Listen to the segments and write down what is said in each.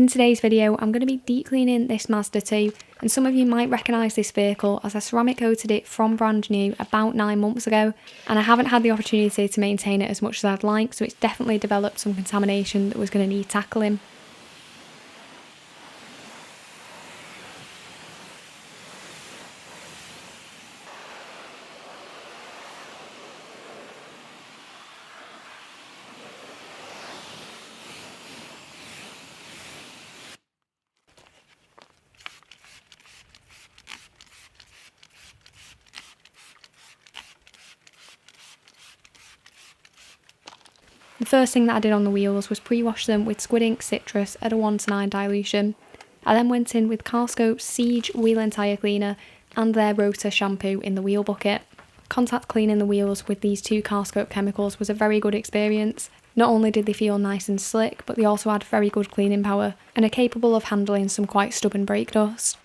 In today's video, I'm going to be deep cleaning this Mazda 2, and some of you might recognise this vehicle as I ceramic coated it from brand new about 9 months ago, and I haven't had the opportunity to maintain it as much as I'd like, so it's definitely developed some contamination that was going to need tackling. The first thing that I did on the wheels was pre-wash them with Squid Ink Citrus at a 1:9 dilution. I then went in with Carscope's Siege Wheel and Tyre Cleaner and their Rotor shampoo in the wheel bucket. Contact cleaning the wheels with these two Carscope chemicals was a very good experience. Not only did they feel nice and slick, but they also had very good cleaning power and are capable of handling some quite stubborn brake dust.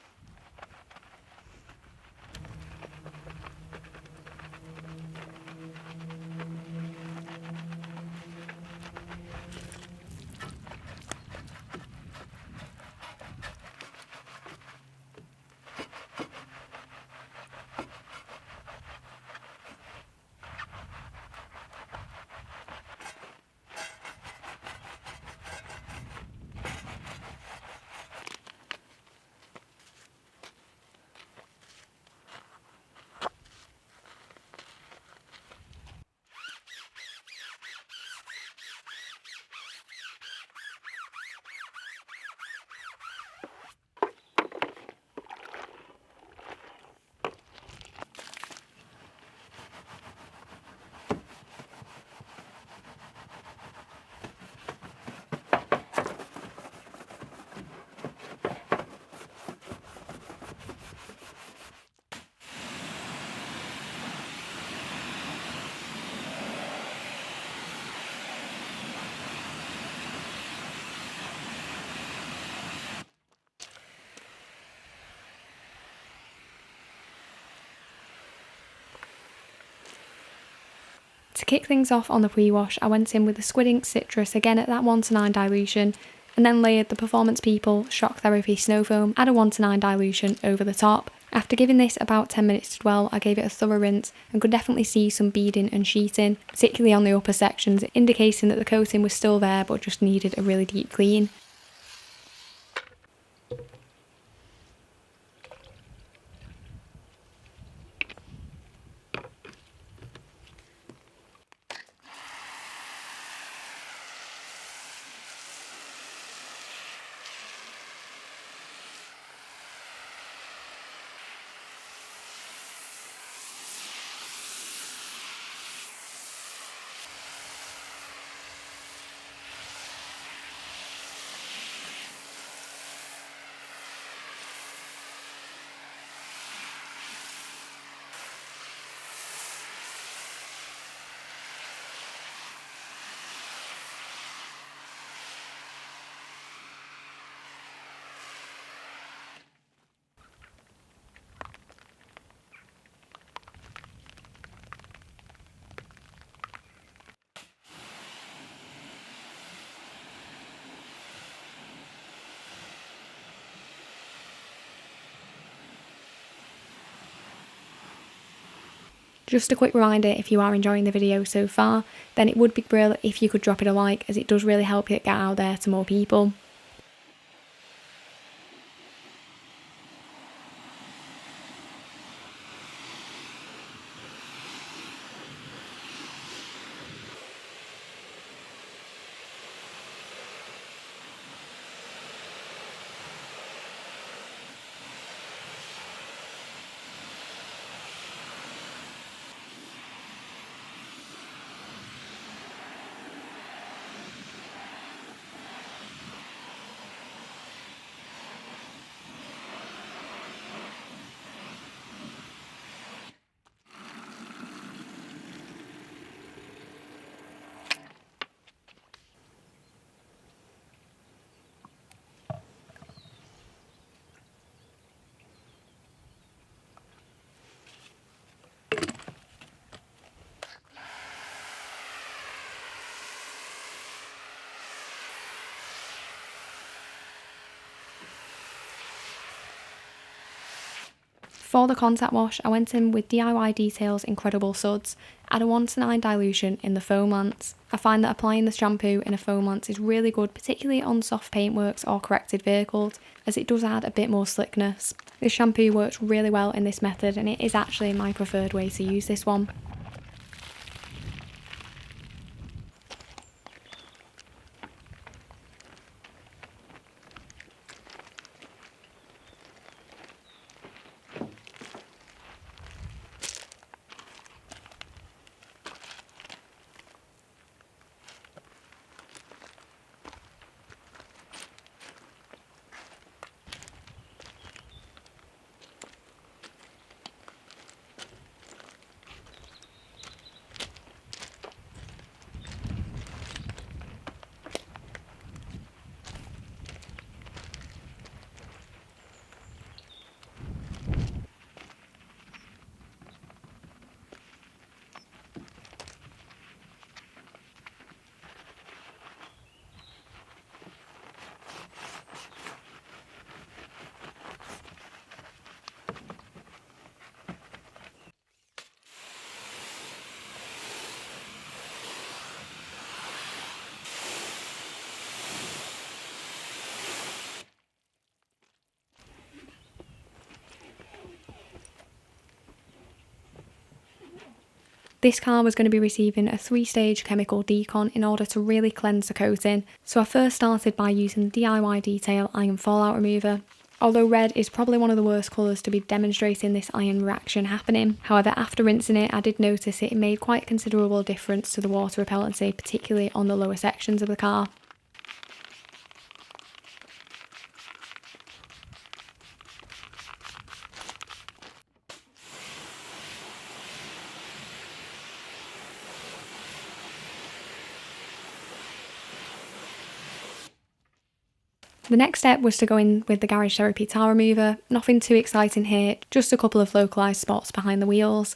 To kick things off on the pre-wash, I went in with the Squid Ink Citrus again at that 1:9 dilution, and then layered the Performance People Shock Therapy Snow Foam at a 1:9 dilution over the top. After giving this about 10 minutes to dwell, I gave it a thorough rinse and could definitely see some beading and sheeting, particularly on the upper sections, indicating that the coating was still there but just needed a really deep clean. Just a quick reminder, if you are enjoying the video so far, then it would be brilliant if you could drop it a like, as it does really help it get out there to more people. For the contact wash, I went in with DIY Detail's Incredible Suds at a 1:9 dilution in the foam lance. I find that applying the shampoo in a foam lance is really good, particularly on soft paintworks or corrected vehicles, as it does add a bit more slickness. This shampoo works really well in this method, and it is actually my preferred way to use this one. This car was going to be receiving a 3-stage chemical decon in order to really cleanse the coating, so I first started by using the DIY Detail Iron Fallout Remover. Although red is probably one of the worst colours to be demonstrating this iron reaction happening, however after rinsing it I did notice it made quite a considerable difference to the water repellency, particularly on the lower sections of the car. The next step was to go in with the Garage Therapy Towel Remover. Nothing too exciting here, just a couple of localised spots behind the wheels.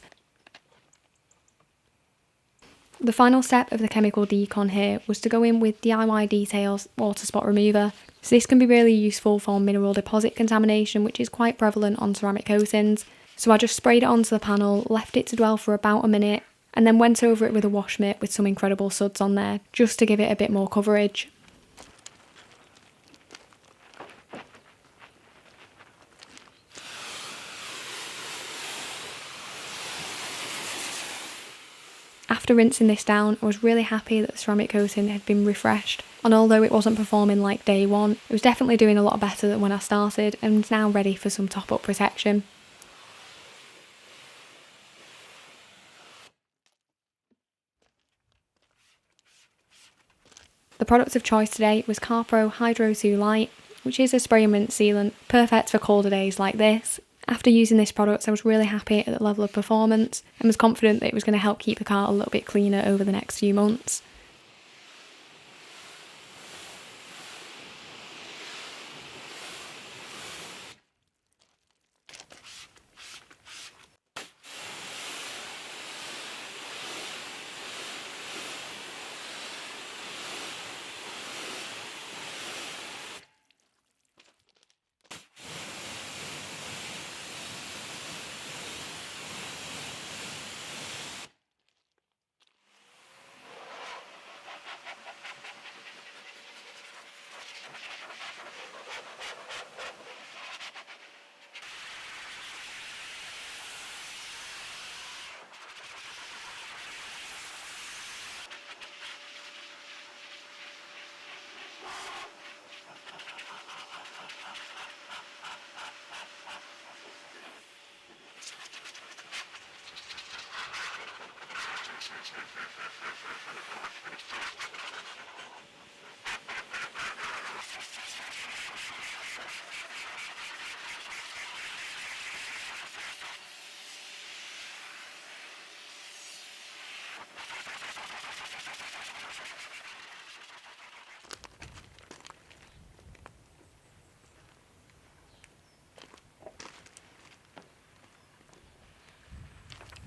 The final step of the chemical decon here was to go in with DIY Detail's Water Spot Remover. So this can be really useful for mineral deposit contamination, which is quite prevalent on ceramic coatings. So I just sprayed it onto the panel, left it to dwell for about a minute, and then went over it with a wash mitt with some Incredible Suds on there, just to give it a bit more coverage. After rinsing this down, I was really happy that the ceramic coating had been refreshed, and although it wasn't performing like day one, it was definitely doing a lot better than when I started and is now ready for some top-up protection. The product of choice today was CarPro Hydro 2 Light, which is a spray and rinse sealant, perfect for colder days like this. After using this product, I was really happy at the level of performance and was confident that it was going to help keep the car a little bit cleaner over the next few months.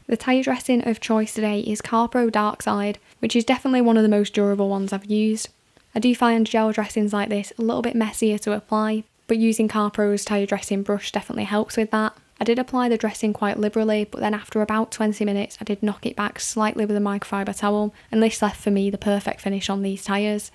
The tyre dressing of choice today is CarPro Dark Side, which is definitely one of the most durable ones I've used. I do find gel dressings like this a little bit messier to apply, but using CarPro's tyre dressing brush definitely helps with that. I did apply the dressing quite liberally, but then after about 20 minutes I did knock it back slightly with a microfiber towel, and this left for me the perfect finish on these tyres.